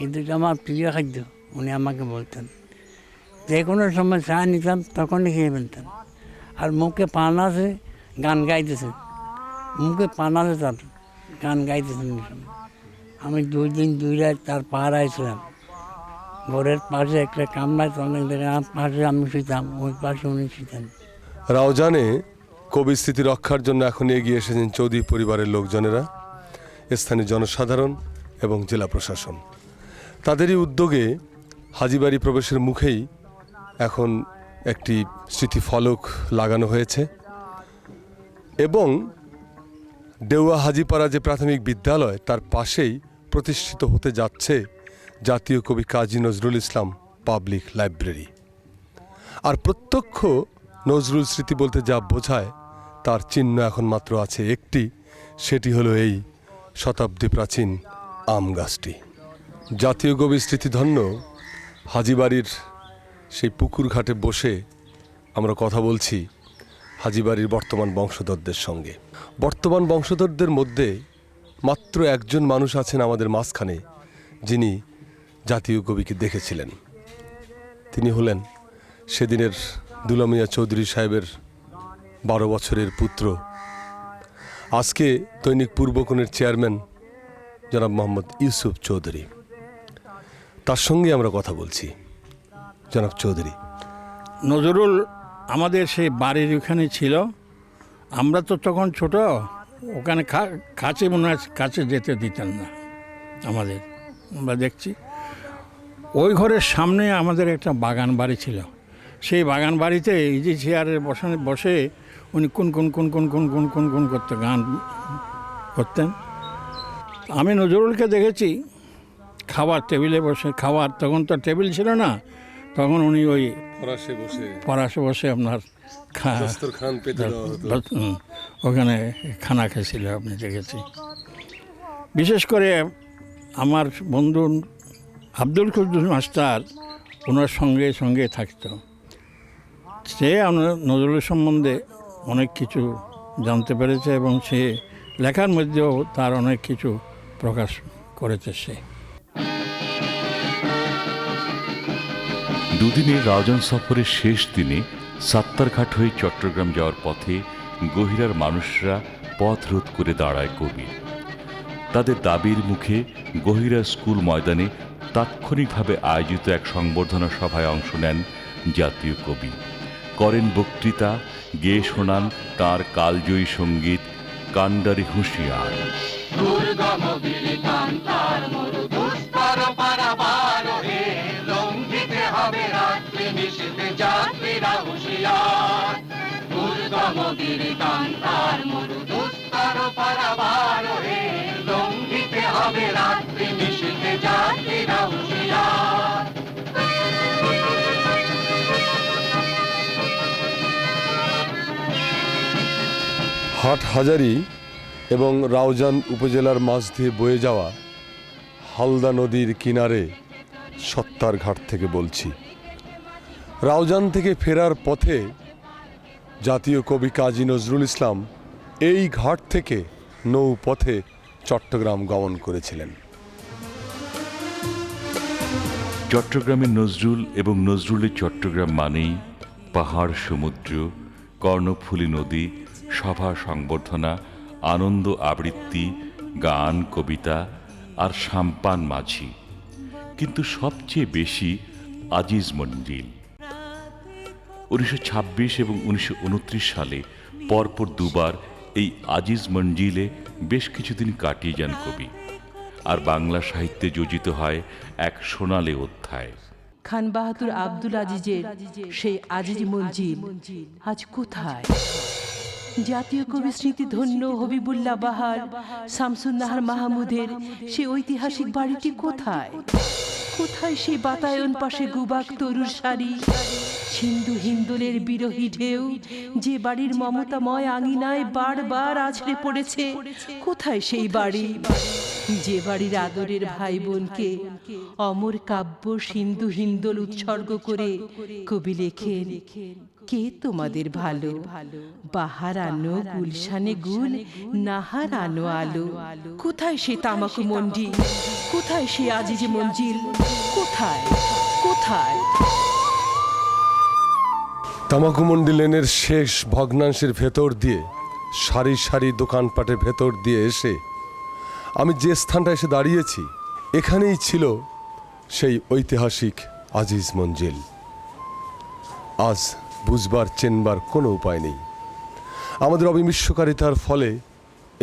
J: এই দুটো আমার প্রিয় খাদ্য। উনি আমাকে বলতেন, যে কোনো সময় চা নিতাম তখনই খেয়ে ফেলতেন। আর মুখে পান আছে, গান গাইতেছে, মুখে পান আছে তার, গান গাইতেছেন। আমি 2 দিন 2 রাত তার পাহারায় ছিলাম। ঘরের পাশে একটা কামরায় অনেক জায়গায় পাশে আমি শুইতাম, ওই পাশে উনি শুইতেন।
E: রাউজানে কবি স্মৃতি রক্ষার জন্য এখন এগিয়ে এসেছেন চৌধুরী পরিবারের লোকজনেরা, স্থানীয় জনসাধারণ এবং জেলা প্রশাসন। তাদেরই উদ্যোগে হাজীবাড়ি প্রবেশের মুখেই এখন একটি স্মৃতিফলক লাগানো হয়েছে এবং ডেউয়া হাজীপাড়া যে প্রাথমিক বিদ্যালয় তার পাশেই প্রতিষ্ঠিত হতে যাচ্ছে জাতীয় কবি কাজী নজরুল ইসলাম পাবলিক লাইব্রেরি। আর প্রত্যক্ষ নজরুল স্মৃতি বলতে যা বোঝায় তার চিহ্ন এখন মাত্র আছে একটি, সেটি হলো এই শতাব্দী প্রাচীন আম গাছটি। জাতীয় কবি স্মৃতিধন্য হাজীবাড়ির সেই পুকুর ঘাটে বসে আমরা কথা বলছি হাজীবাড়ির বর্তমান বংশধরদের সঙ্গে। বর্তমান বংশধরদের মধ্যে মাত্র একজন মানুষ আছেন আমাদের মাঝখানে যিনি জাতীয় কবিকে দেখেছিলেন। তিনি হলেন সেদিনের দুলা মিয়া চৌধুরী সাহেবের 12 বছরের পুত্র, আজকে দৈনিক পূর্বকোণের চেয়ারম্যান জনাব মোহাম্মদ ইউসুফ চৌধুরী। তার সঙ্গে আমরা কথা বলছি। জনাব চৌধুরী,
M: নজরুল আমাদের সেই বাড়ির ওখানে ছিল। আমরা তো তখন ছোট, ওখানে কাছে মনে হয় কাছে যেতে দিতেন না আমাদের। আমরা দেখছি ওই ঘরের সামনে আমাদের একটা বাগান বাড়ি ছিল। সেই বাগান বাড়িতে এই যে চেয়ারে বসে উনি কোন কোন কোন কোন কোন কোন কোন কোন করতে গান করতেন। আমি নজরুলকে দেখেছি খাবার টেবিলে বসে খাওয়ার, তখন তো টেবিল ছিল না, তখন উনি ওই ফরাসে বসে আপনার
E: দস্তরখান পেতে দেওয়া হতো।
M: ওখানে খানা খেয়েছিল, আপনি দেখেছি। বিশেষ করে আমার বন্ধু আব্দুল কুদ্দুস মাস্টার ওনার সঙ্গে সঙ্গে থাকতো। সে আমরা নজরুলের সম্বন্ধে অনেক কিছু জানতে পেরেছে এবং সে লেখার মধ্যেও তার অনেক কিছু প্রকাশ করেছে সে।
A: দুদিনের রাউজান সফরের শেষ দিনে সাত্তারঘাট হয়ে চট্টগ্রাম যাওয়ার পথে গহিরার মানুষরা পথ রোধ করে দাঁড়ায় কবির। তাদের দাবির মুখে গহিরা স্কুল ময়দানে তাৎক্ষণিকভাবে আয়োজিত এক সংবর্ধনা সভায় অংশ নেন জাতীয় কবি। করেন বক্তৃতা, গেয়ে শোনান তাঁর কালজয়ী সঙ্গীত কান্ডারি হুঁশিয়ার।
E: হাটহাজারী এবং রাউজান উপজেলার মাঝ দিয়ে বয়ে যাওয়া হালদা নদীর কিনারে সত্তারঘাট থেকে বলছি। রাউজান থেকে ফেরার পথে জাতীয় কবি কাজী নজরুল ইসলাম এই ঘাট থেকে নৌপথে চট্টগ্রাম গমন করেছিলেন।
A: চট্টগ্রামের নজরুল এবং নজরুলের চট্টগ্রাম মানেই পাহাড়, সমুদ্র, কর্ণফুলী নদী, সভা সংবর্ধনা, আনন্দ আবৃত্তি, গান, কবিতা আর সাম্পান মাঝি, কিন্তু সবচেয়ে বেশি আজিজ মঞ্জিল। 1926 এবং 1929 সালে পরপর দুবার এই আজিজ মঞ্জিলে বেশ কিছুদিন কাটিয়ে যান কবি, আর বাংলা সাহিত্যে যোজিত হয় এক সোনালী অধ্যায়।
B: খান বাহাদুর আব্দুল আজিজের সেই আজিজ মঞ্জিল আজ কোথায়? জাতীয় কবি স্মৃতিধন্য হবিবুল্লাহ বাহার, শামসুন নাহার মাহমুদের সেই ঐতিহাসিক বাড়িটি কোথায়? কোথায় সেই বাতায়ন পাশে গুবাক তরুর শাড়ি, সিন্ধু হিন্দোলের বিরহী ঢেউ, যে বাড়ির মমতাময় আঙিনায় বারবার আছড়ে পড়েছে? কোথায় সেই বাড়ি, যে বাড়ির আদরের ভাই বোনকে অমর কাব্য সিন্ধু হিন্দোল উৎসর্গ করে কবি লেখেন, কে তোমাদের ভালো, বাহার আনো গুলশানে গুল, নাহার আনো আলো। কোথায় সে তামাকু মন্ডি, কোথায় সে আজিজ মঞ্জিল, কোথায় কোথায়?
E: তামাকুমন্ডি লেনের শেষ ভগ্নাংশের ভেতর দিয়ে, সারি সারি দোকানপাটের ভেতর দিয়ে এসে আমি যে স্থানটা এসে দাঁড়িয়েছি, এখানেই ছিল সেই ঐতিহাসিক আজিজ মঞ্জিল। আজ বুঝবার চেনবার কোনো উপায় নেই। আমাদের অবিমিশ্বকারিতার ফলে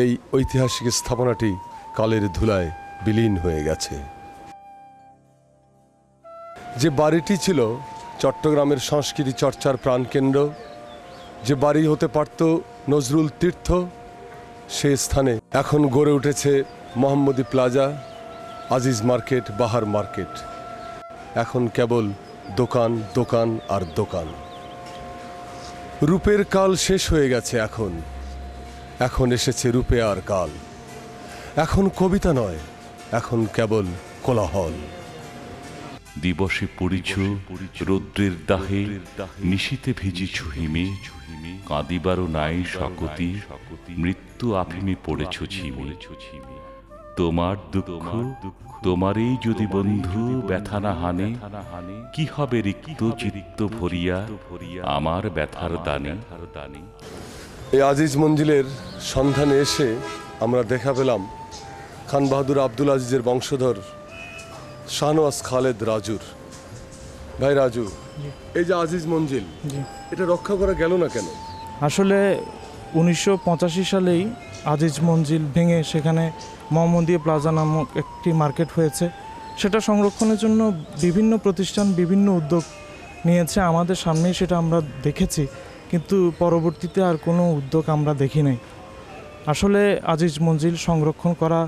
E: এই ঐতিহাসিক স্থাপনাটি কালের ধুলায় বিলীন হয়ে গেছে। যে বাড়িটি ছিল চট্টগ্রামের সংস্কৃতি চর্চার প্রাণকেন্দ্র, যে বাড়ি হতে পারত নজরুল তীর্থ, সে স্থানে এখন গড়ে উঠেছে মোহাম্মদী প্লাজা, আজিজ মার্কেট, বাহার মার্কেট। এখন কেবল দোকান, দোকান আর দোকান। রূপের কাল শেষ হয়ে গেছে। এখন এসেছে রূপেয়ার কাল। এখন কবিতা নয়, এখন কেবল কোলাহল।
A: দিবসে পড়িছ রৌদ্রের দাহে, নিশীতে ভিজিছ হিমে, কাঁদিবারও নাই শকতি, মৃত্যু আফিমে পড়েছ ঝিমে। তোমার দুঃখ তোমারই যদি বন্ধু ব্যথা না হানে, কি হবে রিক্ত চিত্ত ভরিয়া আমার ব্যথার দানে।
E: এই আজিজ মঞ্জিলের সন্ধানে এসে আমরা দেখা পেলাম খান বাহাদুর আব্দুল আজিজের বংশধর শাহনওয়াজ খালেদ রাজুর। ভাই রাজু, এই যে আজিজ মঞ্জিল, এটা রক্ষা করা গেল না কেন?
N: আসলে 1985 সালেই আজিজ মঞ্জিল ভেঙে সেখানে মোহাম্মদী প্লাজা নামক একটি মার্কেট হয়েছে। সেটা সংরক্ষণের জন্য বিভিন্ন প্রতিষ্ঠান বিভিন্ন উদ্যোগ নিয়েছে, আমাদের সামনেই সেটা আমরা দেখেছি, কিন্তু পরবর্তীতে আর কোনো উদ্যোগ আমরা দেখি নাই। আসলে আজিজ মঞ্জিল সংরক্ষণ করা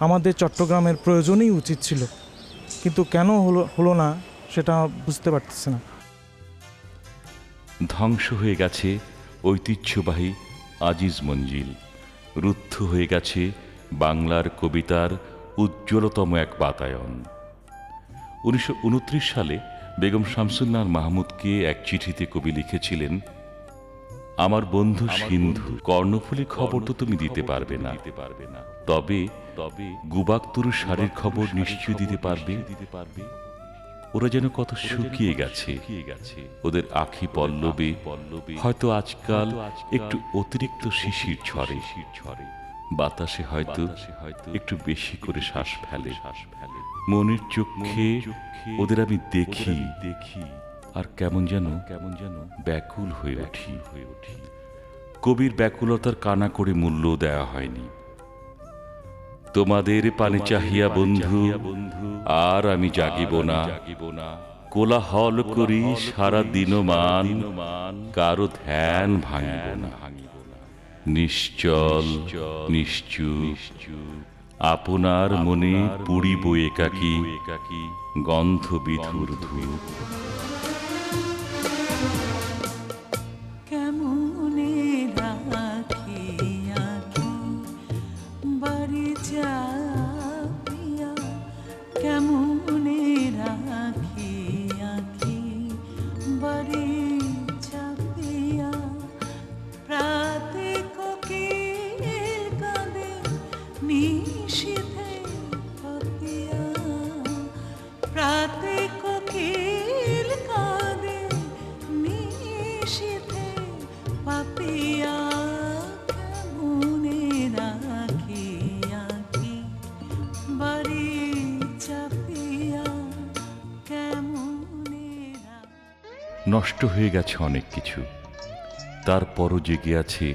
N: আমাদের চট্টগ্রামের প্রয়োজনই উচিত ছিল, কিন্তু কেন হলো না সেটা বুঝতে পারতেছি না।
A: ধ্বংস হয়ে গেছে ঐতিহ্যবাহী আজিজ মঞ্জিল, রুদ্ধ হয়ে গেছে বাংলার কবিতার উজ্জ্বলতম এক বাতায়ন। 1929 সালে বেগম শামসুন্নাহার মাহমুদকে এক চিঠিতে কবি লিখেছিলেন, আমার বন্ধু সিন্ধু, কর্ণফুলী খবর তো তুমি দিতে পারবে না, তবে গুবাকতুরু শাড়ির খবর নিশ্চয় দিতে পারবে। ওরা যেন কত শুকিয়ে গেছে, ওদের আখি পল্লবে হয়তো আজকাল একটু অতিরিক্ত শিশির ঝরে, বাতাসে হয়তো একটু বেশি করে শ্বাস ফেলে। মনের চোখে ওদের আমি দেখি আর কেমন যেন ব্যাকুল হয়ে উঠি। কবির ব্যাকুলতার কানা করে মূল্য দেওয়া হয়নি। তোমাদের পানে চাহিয়া বন্ধু আর আমি জাগিব না, কোলাহল করি সারা দিনমান, কারো ধ্যান ভাঙিব না। নিশ্চল নিশ্চুপ আপনার মনে পুড়িব একাকী, গন্ধ বিধুর ধূপ।
I: কেমনে রাখি আঁকি বাড়ি চাপিয়া, কেমনে রাখি আঁকি বাড়ি চাপিয়া, প্রাতে কোকিল কাঁদে নিশীথে পাপিয়া, প্রাতে কোকিল কাঁদে নিশীথে পাপিয়া, কেমনে রাখি আঁকি বাড়ি চাপিয়া, কেমনে
A: নষ্ট হয়ে গেছে অনেক কিছু, তারপরও জেগে আছে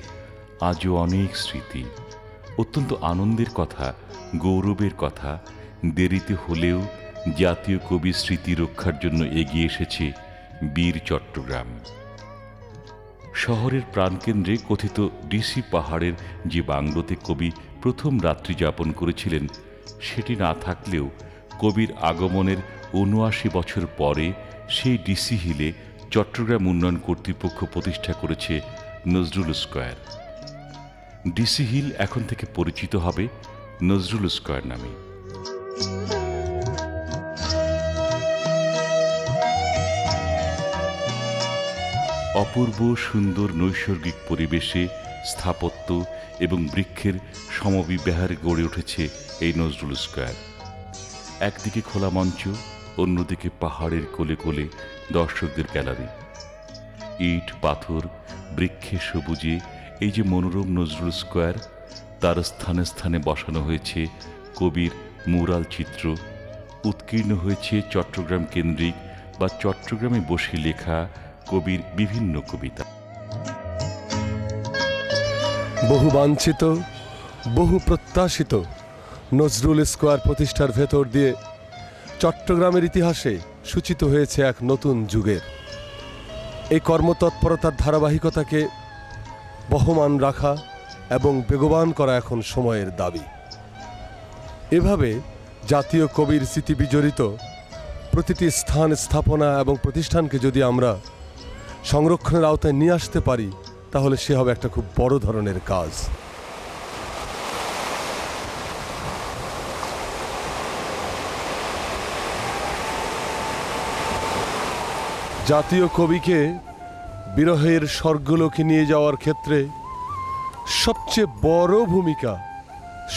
A: আজও অনেক স্মৃতি। অত্যন্ত আনন্দের কথা, গৌরবের কথা, দেরিতে হলেও জাতীয় কবি স্মৃতি রক্ষার জন্য এগিয়ে এসেছে বীর চট্টগ্রাম। শহরের প্রাণকেন্দ্রে কথিত ডিসি পাহাড়ের যে বাংলোতে কবি প্রথম রাত্রি যাপন করেছিলেন, সেটি না থাকলেও কবির আগমনের ৭৯ বছর পরে সেই ডিসি হিলে চট্টগ্রাম উন্নয়ন কর্তৃপক্ষ প্রতিষ্ঠা করেছে নজরুল স্কয়ার। ডিসি হিল এখন থেকে পরিচিত হবে নজরুল স্কয়ার নামে। অপূর্ব সুন্দর নৈসর্গিক পরিবেশে স্থাপত্য এবং বৃক্ষের সমবিবাহারে গড়ে উঠেছে এই নজরুল স্কয়ার। একদিকে খোলা মঞ্চ, অন্যদিকে পাহাড়ের কোলে কোলে দর্শকদের গ্যালারি। ইট পাথর বৃক্ষে সবুজে এই যে মনোরম নজরুল স্কয়ার, তার স্থানে স্থানে বসানো হয়েছে কবির মুরাল চিত্র, উৎকীর্ণ হয়েছে চট্টগ্রাম কেন্দ্রিক বা চট্টগ্রামে বসে লেখা কবির বিভিন্ন কবিতা।
E: বহু বাঞ্ছিত, বহু প্রত্যাশিত নজরুল স্কয়ার প্রতিষ্ঠার ভেতর দিয়ে চট্টগ্রামের ইতিহাসে সূচিত হয়েছে এক নতুন যুগের। এই কর্মতৎপরতার ধারাবাহিকতাকে বহমান রাখা এবং বেগবান করা এখন সময়ের দাবি। এভাবে জাতীয় কবির স্মৃতি বিজড়িত প্রতিটি স্থান, স্থাপনা এবং প্রতিষ্ঠানকে যদি আমরা সংরক্ষণের আওতায় নিয়ে আসতে পারি, তাহলে সে হবে একটা খুব বড় ধরনের কাজ। জাতীয় কবিকে বিরহের স্বর্গলোকে নিয়ে যাওয়ার ক্ষেত্রে সবচেয়ে বড় ভূমিকা,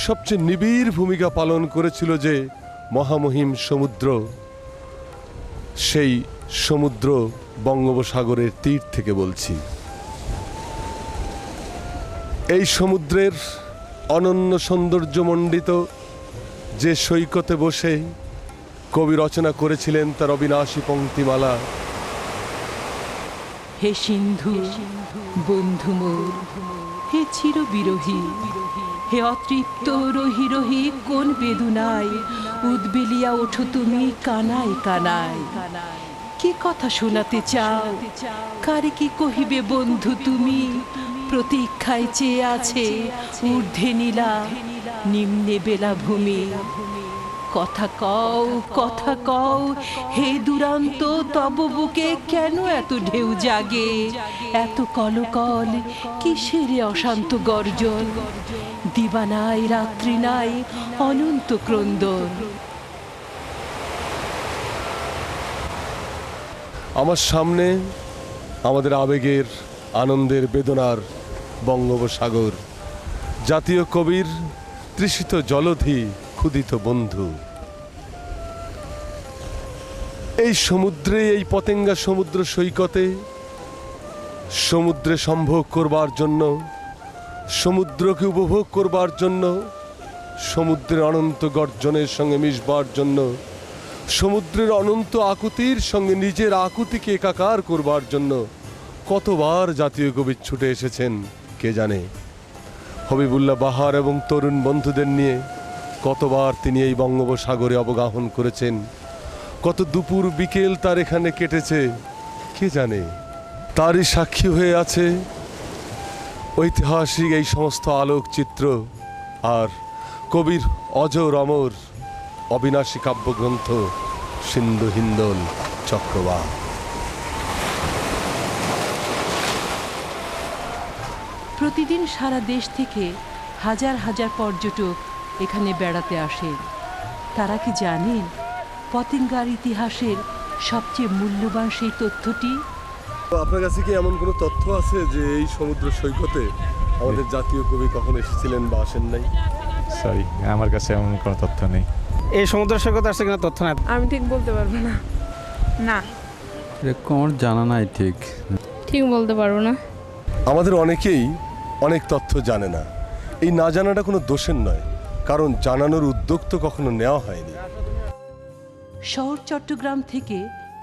E: সবচেয়ে নিবিড় ভূমিকা পালন করেছিল যে মহামহিম সমুদ্র, সেই সমুদ্র বঙ্গোপসাগরের তীর থেকে বলছি। এই সমুদ্রের অনন্য সৌন্দর্যমণ্ডিত যে সৈকতে বসে কবি রচনা করেছিলেন তার অবিনাশী পংক্তিমালা।
B: হে সিন্ধু বন্ধু মোর, হে চির বিরোহী, হে অতৃপ্ত রহি রহি কোন বেদনায় উদ্বেলিয়া ওঠো তুমি কানায় কানায়। কি কথা শোনাতে চাও, কারে কি কহিবে বন্ধু তুমি? প্রতীক্ষায় চেয়ে আছে ঊর্ধ্বে নীলা, নিম্নে বেলাভূমি। কথা কও, কথা কও, হে দুরান্ত তব বুকে কেন এত ঢেউ জাগে, এত কলকল কিসের অশান্ত গর্জন, দিবা নাই রাত্রি নাই অনন্ত ক্রন্দন।
E: আমার সামনে আমাদের আবেগের, আনন্দের, বেদনার বঙ্গোপসাগর, জাতীয় কবির তৃষিত জলধি ক্ষুদিত বন্ধু। এই সমুদ্রে, এই পতেঙ্গা সমুদ্র সৈকতে সমুদ্রে সম্ভোগ করবার জন্য, সমুদ্রকে উপভোগ করবার জন্য, সমুদ্রের অনন্ত গর্জনের সঙ্গে মিশবার জন্য, সমুদ্রের অনন্ত আকুতির সঙ্গে নিজের আকুতিকে একাকার করবার জন্য কতবার জাতীয় কবি ছুটে এসেছেন কে জানে। হবিবুল্লাহ বাহার এবং তরুণ বন্ধুদের নিয়ে কতবার তিনি এই বঙ্গোপসাগরে অবগাহন করেছেন, কত দুপুর বিকেল তার এখানে কেটেছে কে জানে। তারই সাক্ষী হয়ে আছে ঐতিহাসিক এই সমস্ত আলোকচিত্র আর কবির অজর অমর অবিনাশী কাব্যগ্রন্থ সিন্ধু হিন্দোল চক্রবাক।
B: প্রতিদিন সারা দেশ থেকে হাজার হাজার পর্যটক এখানে বেড়াতে আসেন। তারা কি জানেন পতেঙ্গার ইতিহাসের সবচেয়ে মূল্যবান সেই তথ্যটি?
E: আপনার কাছে কি এমন কোনো তথ্য আছে যে এই সমুদ্র সৈকতে আমাদের জাতীয় কবি কখন এসেছিলেন বা আসেন নাই?
O: সরি, আমার কাছে এমন কোনো তথ্য নেই।
P: এই সমুদ্র সৈকতে আসছে কিনা তথ্য না,
F: আমি ঠিক বলতে পারবো না। না,
O: এরকম আমার জানা নাই, ঠিক
F: ঠিক বলতে পারবো না।
E: আমাদের অনেকেই অনেক তথ্য জানে না। এই না জানাটা কোনো দোষের নয়, কারণ জানানোর উদ্যোগ তো কখনো নেওয়া হয়নি।
B: শহর চট্টগ্রাম থেকে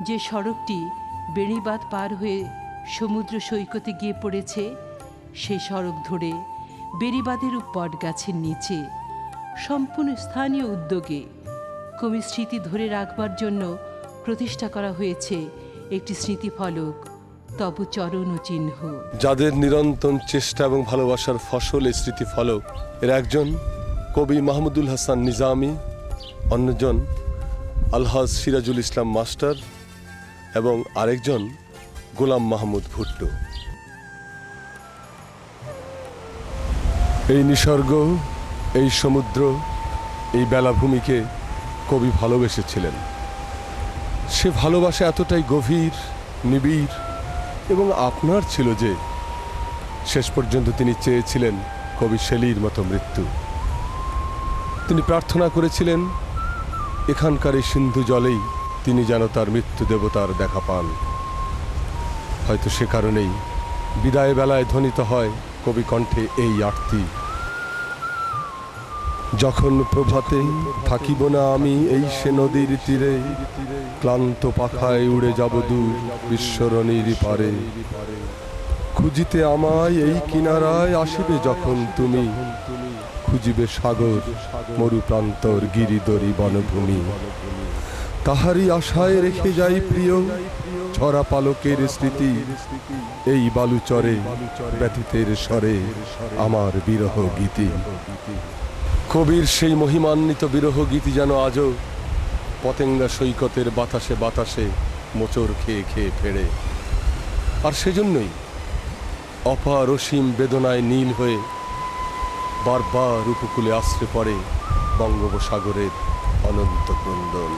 B: যে সড়কটি বেড়িবাঁধ পার হয়ে সমুদ্র সৈকতে গিয়ে পড়েছে, সেই সড়ক ধরে বেড়িবাঁধের বট গাছের নিচে সম্পূর্ণ স্থানীয় উদ্যোগে কবির স্মৃতি ধরে রাখবার জন্য প্রতিষ্ঠা করা হয়েছে একটি স্মৃতিফলক, তব চরণ চিহ্ন।
E: যাদের নিরন্তর চেষ্টা এবং ভালোবাসার ফসল এই স্মৃতিফলক, এর একজন কবি মাহমুদুল হাসান নিজামী, অন্যজন আলহাজ সিরাজুল ইসলাম মাস্টার এবং আরেকজন গোলাম মাহমুদ ভুট্টো। এই নিসর্গ, এই সমুদ্র, এই বেলাভূমিকে কবি ভালোবেসেছিলেন। সে ভালোবাসা এতটাই গভীর, নিবিড় এবং আপনার ছিল যে শেষ পর্যন্ত তিনি চেয়েছিলেন কবি শেলীর মতো মৃত্যু। তিনি প্রার্থনা করেছিলেন এখানকার এই সিন্ধু জলেই তিনি যেন তার মৃত্যু দেবতার দেখা পান। হয়তো সে কারণেই বিদায় বেলায় ধ্বনিত হয় কবি কণ্ঠে এই আরতি, যখন প্রভাতে থাকিব না আমি এই সে নদীর তীরে, ক্লান্ত পাখায় উড়ে যাব দূর বিশ্বরণীর পারে, খুঁজিতে আমায় এই কিনারায় আসিবে যখন তুমি, খুঁজিবে সাগর মরুপ্রান্তর গিরিদরি বনভূমি, তাহারই আশায় রেখে যাই প্রিয় ছড়া পালকের স্মৃতি, এই বালুচরে ব্যথিতের স্বরে আমার বিরহ গীতি। কবির সেই মহিমান্বিত বিরহ গীতি যেন আজও পতেঙ্গা সৈকতের বাতাসে বাতাসে মোচড় খেয়ে খেয়ে ফেরে। আর সেজন্যই অপার অসীম বেদনায় নীল হয়ে বারবার উপকূলে আশ্রে পড়ে বঙ্গোপসাগরের অনন্ত ক্রন্দন।